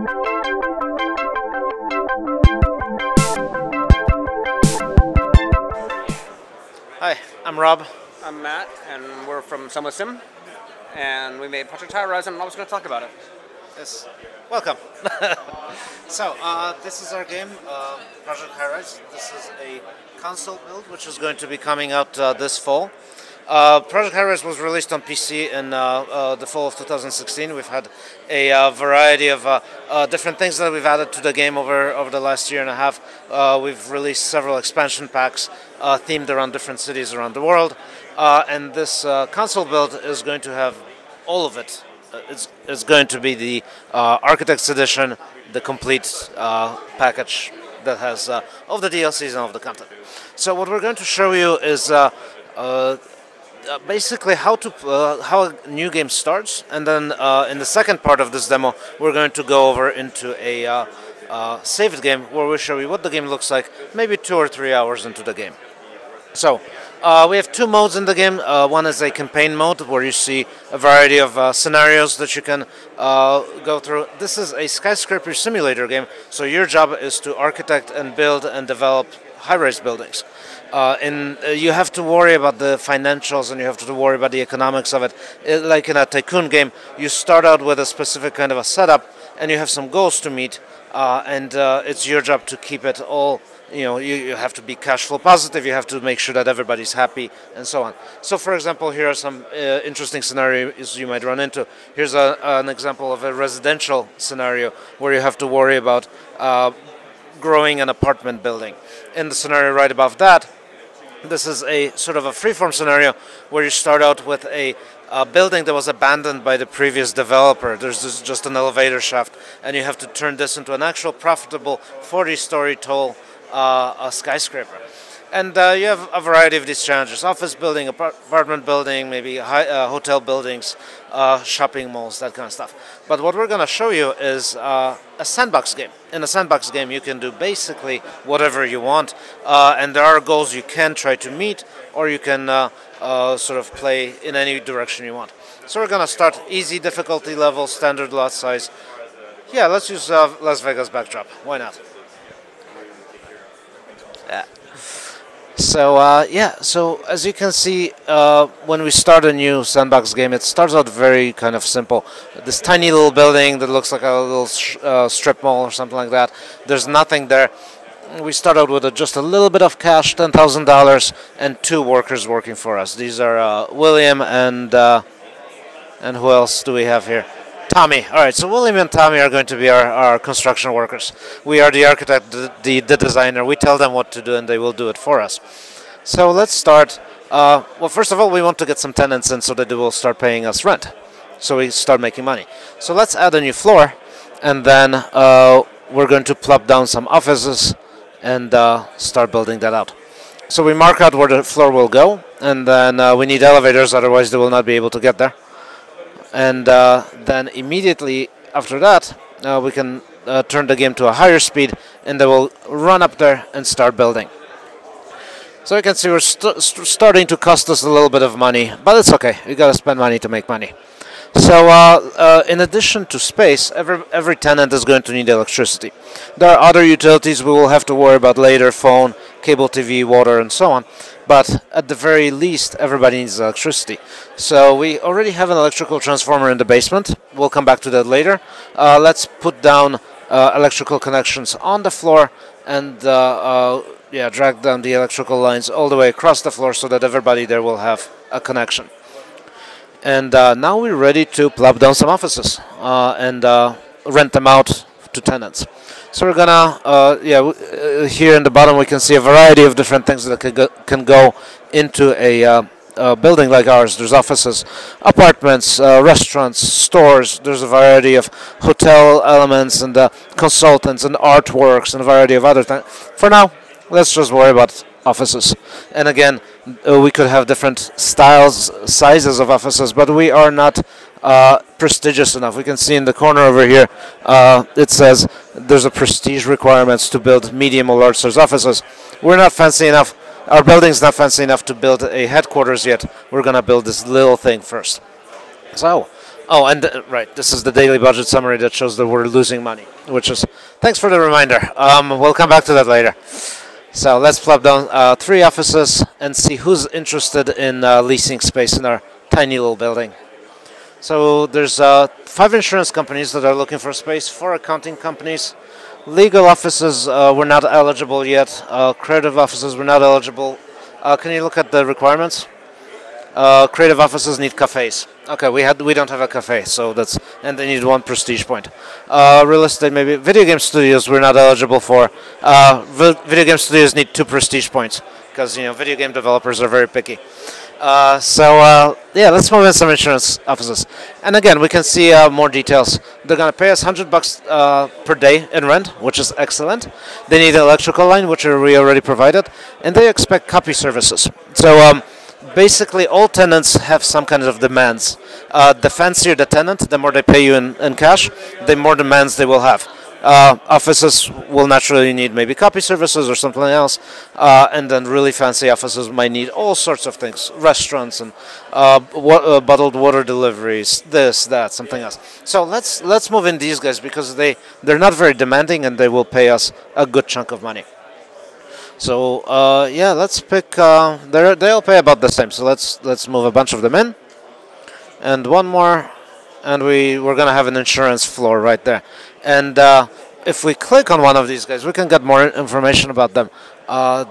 Hi, I'm Rob. I'm Matt, and we're from Somasim, and we made Project Highrise, and I was going to talk about it. Yes, welcome. So, this is our game, Project Highrise. This is a console build which is going to be coming out this fall. Project Highrise was released on PC in the fall of 2016. We've had a variety of different things that we've added to the game over the last year and a half. We've released several expansion packs themed around different cities around the world. And this console build is going to have all of it. It's going to be the Architect's Edition, the complete package that has all the DLCs and all of the content. So what we're going to show you is basically how a new game starts, and then in the second part of this demo we're going to go over into a saved game where we'll show you what the game looks like maybe 2 or 3 hours into the game. So we have two modes in the game. One is a campaign mode where you see a variety of scenarios that you can go through. This is a skyscraper simulator game, so your job is to architect and build and develop high-rise buildings. You have to worry about the financials and you have to worry about the economics of it. Like in a tycoon game, you start out with a specific kind of a setup and you have some goals to meet, and it's your job to keep it all. You have to be cash flow positive, you have to make sure that everybody's happy, and so on. So, for example, here are some interesting scenarios you might run into. Here's an example of a residential scenario where you have to worry about growing an apartment building. In the scenario right above that, this is a sort of a freeform scenario where you start out with a building that was abandoned by the previous developer. There's just an elevator shaft, and you have to turn this into an actual profitable 40-story tall a skyscraper. And you have a variety of these challenges: office building, apartment building, maybe hotel buildings, shopping malls, that kind of stuff. But what we're going to show you is a sandbox game. In a sandbox game, you can do basically whatever you want, and there are goals you can try to meet, or you can sort of play in any direction you want. So we're going to start easy difficulty level, standard lot size. Yeah, let's use Las Vegas backdrop. Why not? Yeah. So as you can see, when we start a new sandbox game, it starts out very kind of simple. This tiny little building that looks like a little strip mall or something like that. There's nothing there. We start out with just a little bit of cash, $10,000, and 2 workers working for us. These are William and who else do we have here? Tommy. All right, so William and Tommy are going to be our construction workers. We are the architect, the designer. We tell them what to do, and they will do it for us. So let's start. Well, first of all, we want to get some tenants in so that they will start paying us rent. So we start making money. So let's add a new floor, and then we're going to plop down some offices and start building that out. So we mark out where the floor will go, and then we need elevators, otherwise they will not be able to get there. And then immediately after that, we can turn the game to a higher speed, and they will run up there and start building. So you can see we're starting to cost us a little bit of money, but it's okay. We gotta spend money to make money. So in addition to space, every tenant is going to need electricity. There are other utilities we will have to worry about later: phone, cable TV, water, and so on. But at the very least, everybody needs electricity. So we already have an electrical transformer in the basement. We'll come back to that later. Let's put down electrical connections on the floor and drag down the electrical lines all the way across the floor so that everybody there will have a connection. And now we're ready to plop down some offices and rent them out to tenants. So we're gonna, here in the bottom we can see a variety of different things that can go into a building like ours. There's offices, apartments, restaurants, stores. There's a variety of hotel elements and consultants and artworks and a variety of other things. For now, let's just worry about offices. And again, we could have different styles, sizes of offices, but we are not prestigious enough. We can see in the corner over here, it says there's a prestige requirements to build medium or large size offices. We're not fancy enough. Our building's not fancy enough to build a headquarters yet. We're gonna build this little thing first. So Oh, and right, this is the daily budget summary that shows that we're losing money, which is thanks for the reminder. We'll come back to that later. So let's plop down 3 offices and see who's interested in leasing space in our tiny little building. So there's 5 insurance companies that are looking for space, 4 accounting companies. Legal offices were not eligible yet. Creative offices were not eligible. Can you look at the requirements? Creative offices need cafes. Okay, we don't have a cafe, so and they need 1 prestige point. Real estate, maybe. Video game studios we're not eligible for. Video game studios need 2 prestige points because video game developers are very picky. Yeah, let's move in some insurance offices. And again, we can see more details. They're gonna pay us $100 per day in rent, which is excellent. They need an electrical line, which we already provided, and they expect copy services. So basically, all tenants have some kind of demands. The fancier the tenant, the more they pay you in cash, the more demands they will have. Offices will naturally need maybe copy services or something else, and then really fancy offices might need all sorts of things, restaurants and bottled water deliveries, this, that, something else. So let's move in these guys because they're not very demanding and they will pay us a good chunk of money. So yeah, let's pick. They'll pay about the same. So let's move a bunch of them in, and one more, and we're gonna have an insurance floor right there. And if we click on one of these guys, we can get more information about them.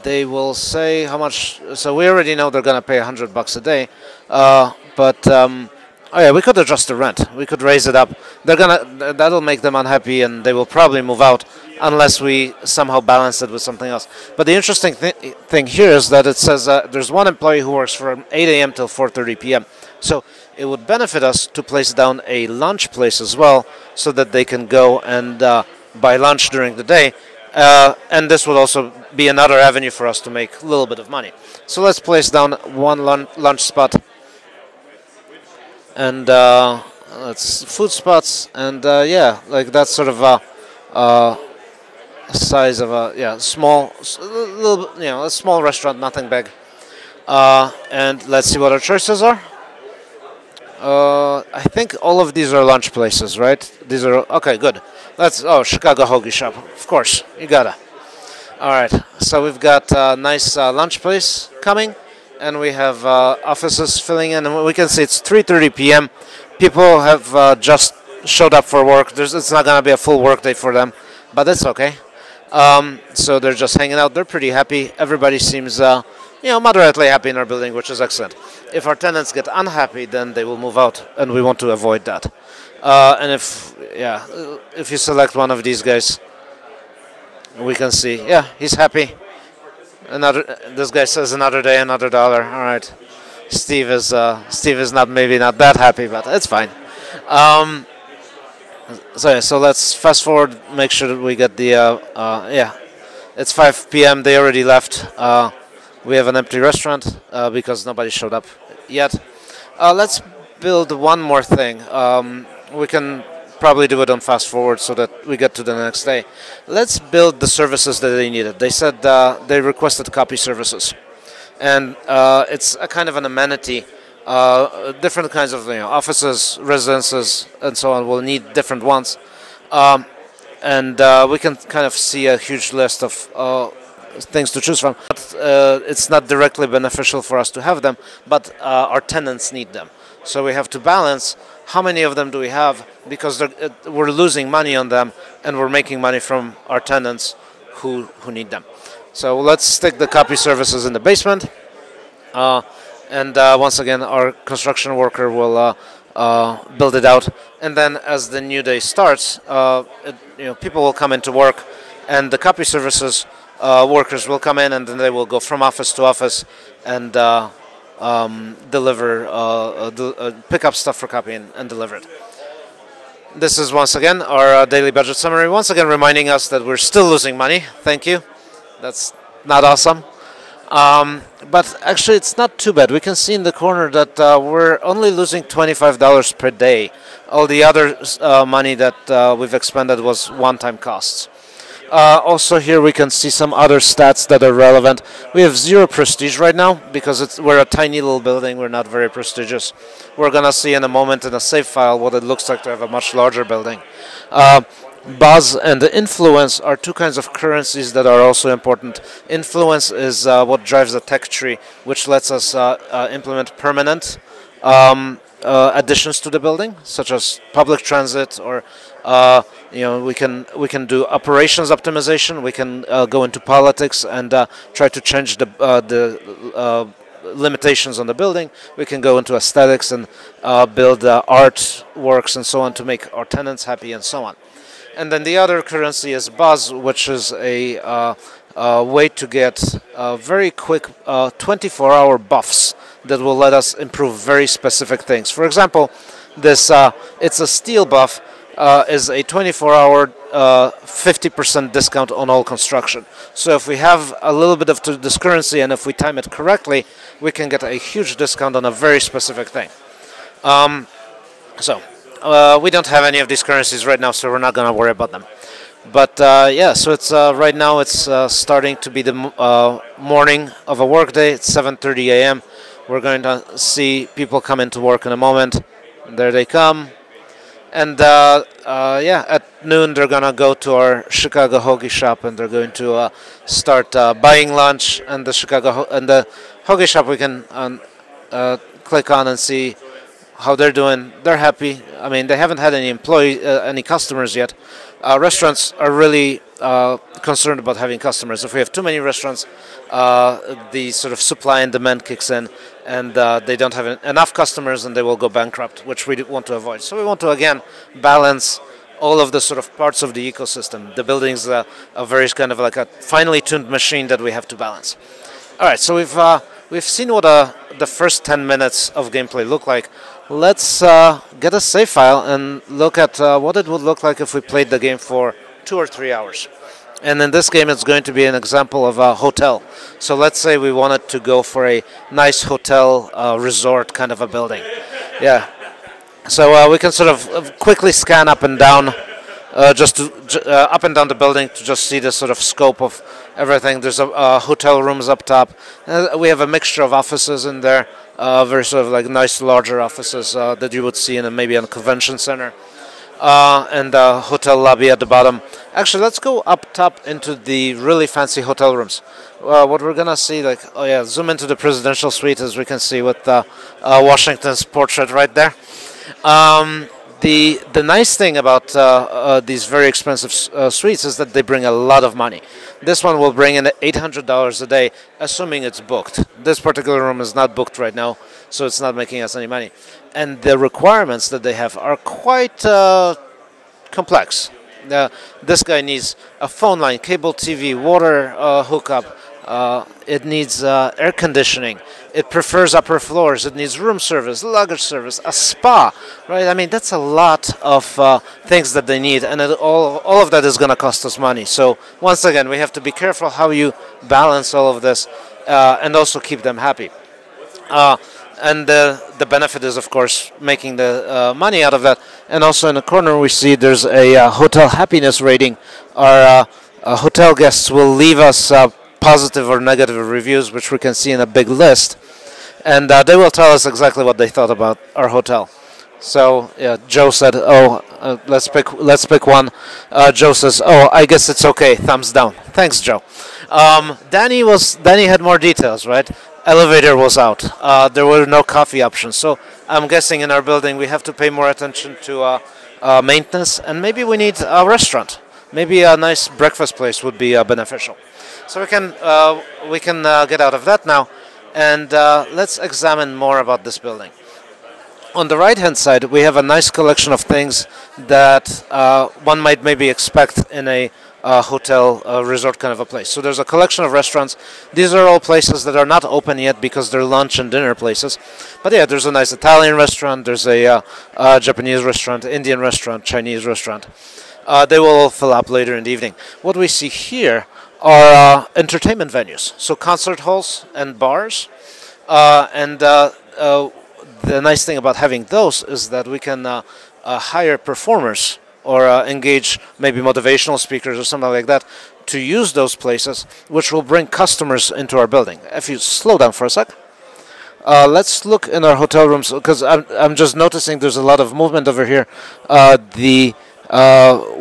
They will say how much. So we already know they're gonna pay $100 a day, but oh yeah, we could adjust the rent. We could raise it up. That'll make them unhappy, and they will probably move out unless we somehow balance it with something else. But the interesting thing here is that it says there's 1 employee who works from 8 a.m. till 4:30 p.m. So it would benefit us to place down a lunch place as well, so that they can go and buy lunch during the day. And this would also be another avenue for us to make a little bit of money. So let's place down 1 lunch spot. And that's food spots, and yeah, like that's sort of a size of a small, a small restaurant, nothing big. And let's see what our choices are. I think all of these are lunch places, right? These are okay. Good. Chicago Hoagie Shop, of course. You gotta. All right. So we've got a nice lunch place coming. And we have offices filling in, and we can see it's 3:30 p.m. People have just showed up for work. It's not going to be a full work day for them, but it's okay. So they're just hanging out. They're pretty happy. Everybody seems, moderately happy in our building, which is excellent. If our tenants get unhappy, then they will move out, and we want to avoid that. And if you select one of these guys, we can see, yeah, he's happy. This guy says another day, another dollar. All right, Steve is maybe not that happy, but it's fine. So let's fast forward. Make sure that we get the It's 5 p.m. They already left. We have an empty restaurant because nobody showed up yet. Let's build one more thing. We can probably do it on fast forward so that we get to the next day. Let's build the services that they needed. They said they requested copy services, and it's a kind of an amenity. Different kinds of offices, residences, and so on will need different ones, and we can kind of see a huge list of things to choose from. But, it's not directly beneficial for us to have them, but our tenants need them. So we have to balance how many of them do we have, because we're losing money on them and we're making money from our tenants who need them. So let's stick the copy services in the basement. And once again, our construction worker will build it out. And then as the new day starts, people will come into work, and the copy services workers will come in, and then they will go from office to office and pick up stuff for copy and deliver it. This is once again our daily budget summary. Once again reminding us that we're still losing money. Thank you. That's not awesome. But actually it's not too bad. We can see in the corner that we're only losing $25 per day. All the other money that we've expended was one-time costs. Also here we can see some other stats that are relevant. We have 0 prestige right now because we're a tiny little building. We're not very prestigious. We're going to see in a moment in a save file what it looks like to have a much larger building. Buzz and influence are two kinds of currencies that are also important. Influence is what drives the tech tree, which lets us implement permanent additions to the building, such as public transit, or we can do operations optimization. We can go into politics and try to change the limitations on the building. We can go into aesthetics and build art works and so on to make our tenants happy and so on. And then the other currency is Buzz, which is a way to get very quick 24-hour buffs that will let us improve very specific things. For example, this it's a steel buff is a 24-hour 50% discount on all construction. So if we have a little bit of this currency and if we time it correctly, we can get a huge discount on a very specific thing. We don't have any of these currencies right now, so we're not going to worry about them. But yeah, so it's right now it's starting to be the morning of a work day. It's 7:30 a.m. We're going to see people come into work in a moment. There they come. And yeah, at noon they're going to go to our Chicago hoagie shop and they're going to start buying lunch. And the hoagie shop we can click on and see how they're doing. They're happy. I mean, they haven't had any customers yet. Restaurants are really concerned about having customers. If we have too many restaurants, the sort of supply and demand kicks in, and they don't have enough customers, and they will go bankrupt, which we want to avoid. So we want to again balance all of the sort of parts of the ecosystem. The building's a very kind of like a finely tuned machine that we have to balance. All right, so we've seen what the first 10 minutes of gameplay look like. Let's get a save file and look at what it would look like if we played the game for 2 or 3 hours. And in this game, it's going to be an example of a hotel. So let's say we wanted to go for a nice hotel resort kind of a building. Yeah. So we can sort of quickly scan up and down, up and down the building to just see the sort of scope of everything. There's hotel rooms up top. We have a mixture of offices in there, very sort of like nice larger offices that you would see in maybe a convention center. And the hotel lobby at the bottom. Actually, let's go up top into the really fancy hotel rooms. What we're gonna see, like, oh yeah, zoom into the presidential suite, as we can see with Washington's portrait right there. The nice thing about these very expensive suites is that they bring a lot of money. This one will bring in $800 a day, assuming it's booked. This particular room is not booked right now, so it's not making us any money. And the requirements that they have are quite complex. This guy needs a phone line, cable TV, water hookup. It needs air conditioning. It prefers upper floors. It needs room service, luggage service, a spa, right? I mean, that's a lot of things that they need, and all of that is going to cost us money. So once again, we have to be careful how you balance all of this and also keep them happy. And the benefit is, of course, making the money out of that. And also in the corner, we see there's a hotel happiness rating. Our hotel guests will leave us positive or negative reviews, which we can see in a big list. And they will tell us exactly what they thought about our hotel. So yeah, Joe said, "Oh, let's pick one." Joe says, "Oh, I guess it's okay. Thumbs down." Thanks, Joe. Danny had more details, right? Elevator was out. There were no coffee options. So I'm guessing in our building we have to pay more attention to maintenance, and maybe we need a restaurant. Maybe a nice breakfast place would be beneficial. So we can get out of that now, and let's examine more about this building. On the right-hand side, we have a nice collection of things that one might maybe expect in a hotel resort kind of a place. So there's a collection of restaurants. These are all places that are not open yet because they're lunch and dinner places. But yeah, there's a nice Italian restaurant, there's a Japanese restaurant, Indian restaurant, Chinese restaurant. They will all fill up later in the evening. What we see here are entertainment venues, so concert halls and bars. The nice thing about having those is that we can hire performers or engage maybe motivational speakers or something like that to use those places, which will bring customers into our building. If you slow down for a sec. Let's look in our hotel rooms, because I'm just noticing there's a lot of movement over here.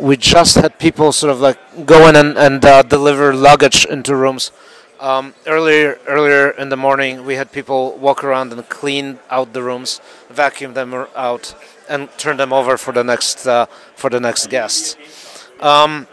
We just had people sort of like go in and deliver luggage into rooms. Earlier in the morning, we had people walk around and clean out the rooms, vacuum them out, and turn them over for the next guests. All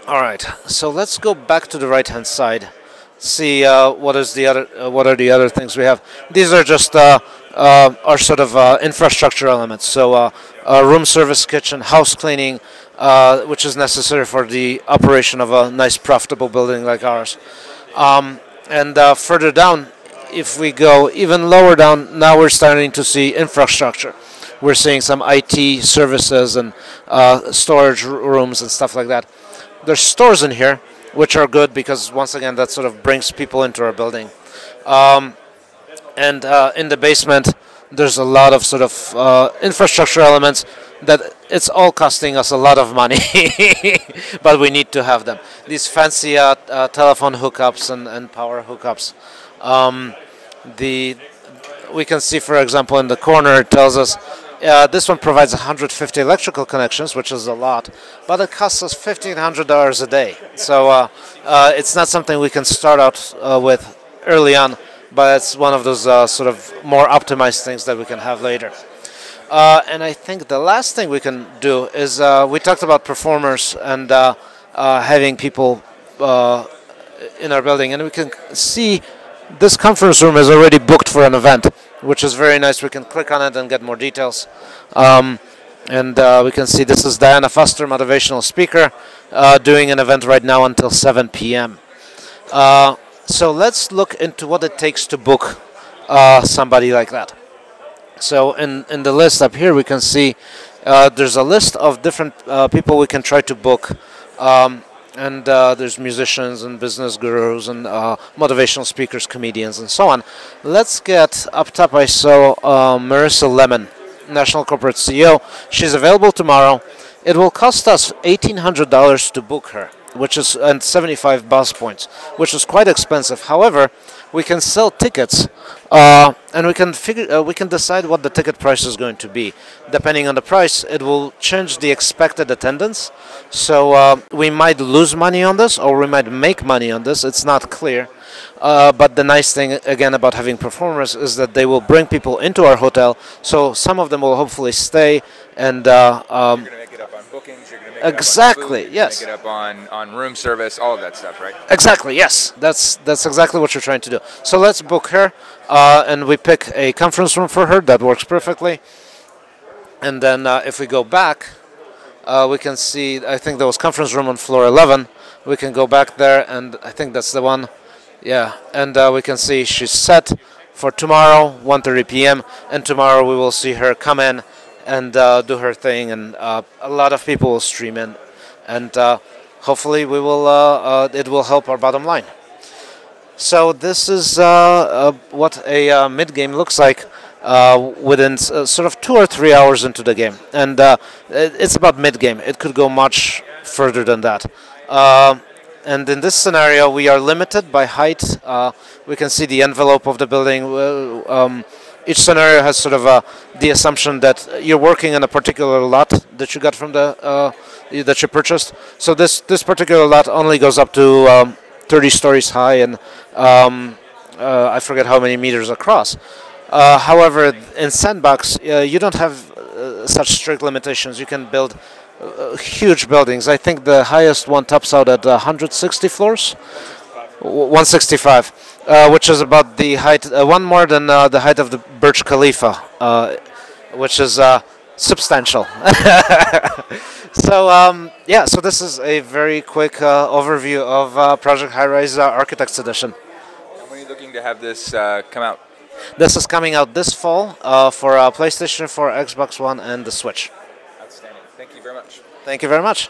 right, so let's go back to the right-hand side. See what are the other things we have. These are just our sort of infrastructure elements. So room service, kitchen, house cleaning, which is necessary for the operation of a nice, profitable building like ours. And further down, if we go even lower down, now we're starting to see infrastructure. We're seeing some IT services and storage rooms and stuff like that. There's stores in here, which are good because, once again, that sort of brings people into our building. And in the basement, there's a lot of sort of infrastructure elements that it's all costing us a lot of money, but we need to have them. These fancy telephone hookups and power hookups. We can see, for example, in the corner, it tells us this one provides 150 electrical connections, which is a lot, but it costs us $1,500 a day. So it's not something we can start out with early on, but it's one of those sort of more optimized things that we can have later. And I think the last thing we can do is we talked about performers and having people in our building, and we can see this conference room is already booked for an event, which is very nice. We can click on it and get more details. And we can see this is Diana Foster, motivational speaker, doing an event right now until 7 p.m. So let's look into what it takes to book somebody like that. So in the list up here, we can see there's a list of different people we can try to book. And there's musicians and business gurus and motivational speakers, comedians, and so on. Let's get up top. I saw Marissa Lemon, National Corporate CEO. She's available tomorrow. It will cost us $1,800 to book her, which is and 75 bus points, which is quite expensive. However, we can sell tickets, and we can decide what the ticket price is going to be. Depending on the price, it will change the expected attendance. So we might lose money on this, or we might make money on this. It's not clear. But the nice thing, again, about having performers is that they will bring people into our hotel. So some of them will hopefully stay and. You're going to make it up on bookings. You're going to make exactly. it up on food, Yes. Make it up on room service. All of that stuff, right? Exactly. Yes. That's exactly what you're trying to do. So let's book her, and we pick a conference room for her. That works perfectly. And then if we go back, we can see. I think there was conference room on floor 11. We can go back there, and I think that's the one. Yeah, and we can see she's set for tomorrow, 1:30 p.m. And tomorrow we will see her come in and do her thing, and a lot of people will stream in, and hopefully we will. It will help our bottom line. So this is what a mid-game looks like within sort of 2 or 3 hours into the game, and it's about mid-game. It could go much further than that. And in this scenario, we are limited by height. We can see the envelope of the building. Each scenario has sort of the assumption that you're working in a particular lot that you got from the that you purchased. So this particular lot only goes up to 30 stories high, and I forget how many meters across. However, in Sandbox, you don't have such strict limitations. You can build huge buildings. I think the highest one tops out at 160 floors. 165, which is about the height, one more than the height of the Burj Khalifa, which is substantial. So yeah, so this is a very quick overview of Project Highrise Architects Edition. And when are you looking to have this come out? This is coming out this fall for PlayStation 4, Xbox One, and the Switch. Outstanding. Thank you very much. Thank you very much.